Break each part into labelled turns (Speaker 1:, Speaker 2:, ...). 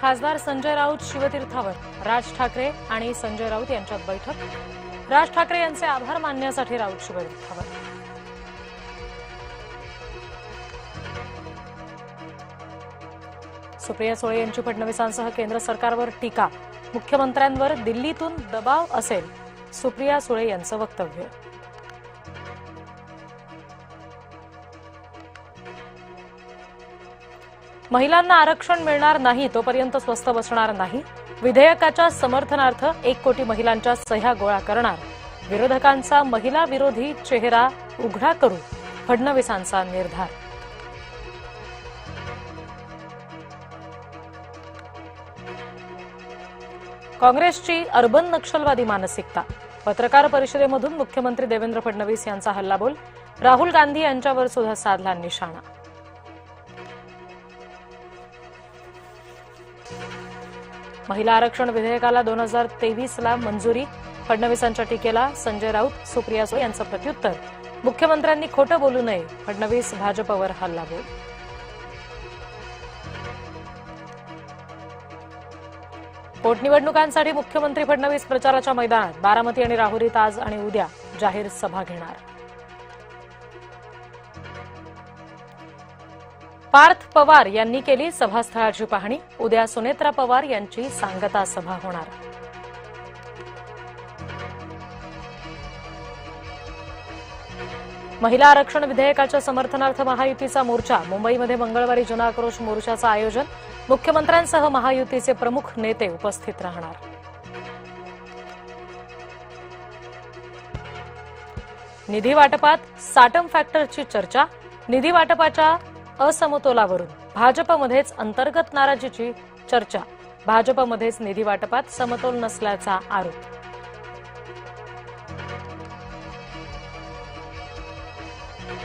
Speaker 1: खासदार संजय राऊत शिवतीर्थावर राज ठाकरे आणि संजय राऊत यांच्यात बैठक। राज ठाकरे यांचे आभार मानण्यासाठी राऊत शिवतीर्थावर। सुप्रिया सुळे यांची फडणवीसांसह केंद्र सरकारवर टीका। मुख्यमंत्र्यांवर दिल्लीतून दबाव असेल, सुप्रिया सुळे यांचं वक्तव्य। महिलांना आरक्षण मिळणार नाही तोपर्यंत स्वस्थ बसणार नाही। विधेयकाच्या समर्थनार्थ 1 कोटी महिलांच्या सह्या गोळा करणार। विरोधकांचा महिला विरोधी चेहरा उघडा करू, फडणवीसांचा निर्धार। काँग्रेसची अर्बन नक्षलवादी मानसिकता। पत्रकार परिषदेमधून मुख्यमंत्री देवेंद्र फडणवीस यांचा हल्लाबोल। राहुल गांधी यांच्यावर सुद्धा साधला निशाणा। महिला आरक्षण विधेयकाला 2023 ला मंजुरी। फडणवीसांच्या टीकेला संजय राऊत, सुप्रिया सुळे यांचं प्रत्युत्तर। मुख्यमंत्र्यांनी खोटं बोलू नये, फडणवीस भाजपवर हल्लाबोल। पोटनिवडणुकांसाठी मुख्यमंत्री फडणवीस प्रचाराच्या मैदानात। बारामती आणि राहुरीत आज आणि उद्या जाहीर सभा घेणार। पार्थ पवार यांनी केली सभास्थळाची पाहणी। उद्या सुनेत्रा पवार यांची सांगता सभा होणार। महिला आरक्षण विधेयकाच्या समर्थनार्थ महायुतीचा मोर्चा। मुंबईमध्ये मंगळवारी जनआक्रोश मोर्चाचं आयोजन। मुख्यमंत्र्यांसह महायुतीचे प्रमुख नेते उपस्थित राहणार। निधी वाटपात साटम फॅक्टरची चर्चा। निधी वाटपाच्या असमतोलावरून भाजपमध्येच अंतर्गत नाराजीची चर्चा। भाजपमध्येच निधी वाटपात समतोल नसल्याचा आरोप।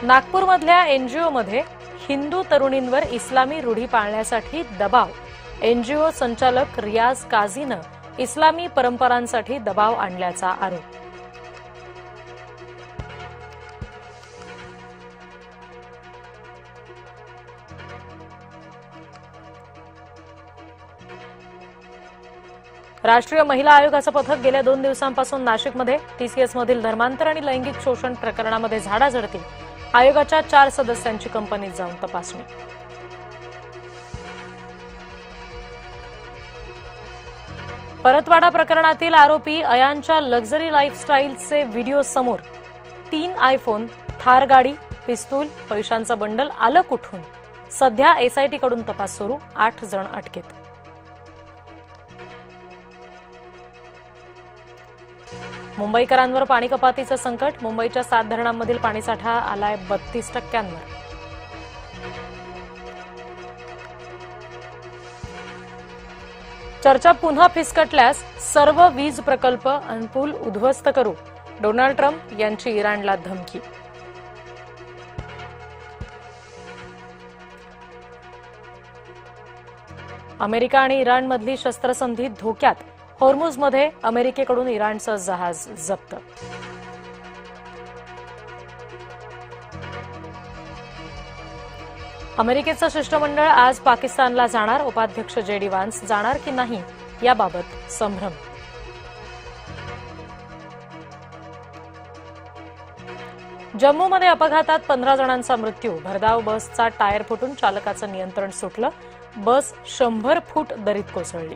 Speaker 1: नागपूरमधल्या एनजीओमध्ये हिंदू तरुणींवर इस्लामी रूढी पाळण्यासाठी दबाव। एनजीओ संचालक रियाज काझीनं इस्लामी परंपरांसाठी दबाव आणल्याचा आरोप। राष्ट्रीय महिला आयोगाचं पथक गेल्या 2 दिवसांपासून नाशिकमध्ये टीसीएसमधील धर्मांतर आणि लैंगिक शोषण प्रकरणामध्ये झाडाझडती। आयोगाच्या 4 सदस्यांची कंपनीत जाऊन तपासणी। परतवाडा प्रकरणातील आरोपी अयानच्या लक्झरी लाईफस्टाईलचे व्हिडिओ समोर। 3 आयफोन, थार गाडी, पिस्तूल, पैशांचं बंडल आलं कुठून? सध्या एसआयटीकडून तपास सुरू। 8 जण अटकेत। मुंबईकरांवर पाणी कपातीचं संकट। मुंबईच्या 7 धरणांमधील पाणीसाठा आलाय 32%. चर्चा पुन्हा फिसकटल्यास सर्व वीज प्रकल्प आणि पूल उद्ध्वस्त करू, डोनाल्ड ट्रम्प यांची इराणला धमकी। अमेरिका आणि इराणमधली शस्त्रसंधी धोक्यात। हॉर्मुझमध्ये अमेरिकेकडून इराणचं जहाज जप्त। अमेरिकेचं शिष्टमंडळ आज पाकिस्तानला जाणार। उपाध्यक्ष जेडी व्हान्स जाणार की नाही याबाबत संभ्रम। जम्मूमध्ये अपघातात 15 जणांचा मृत्यू। भरधाव बसचा टायर फुटून चालकाचं नियंत्रण सुटलं। बस 100 फूट दरीत कोसळली।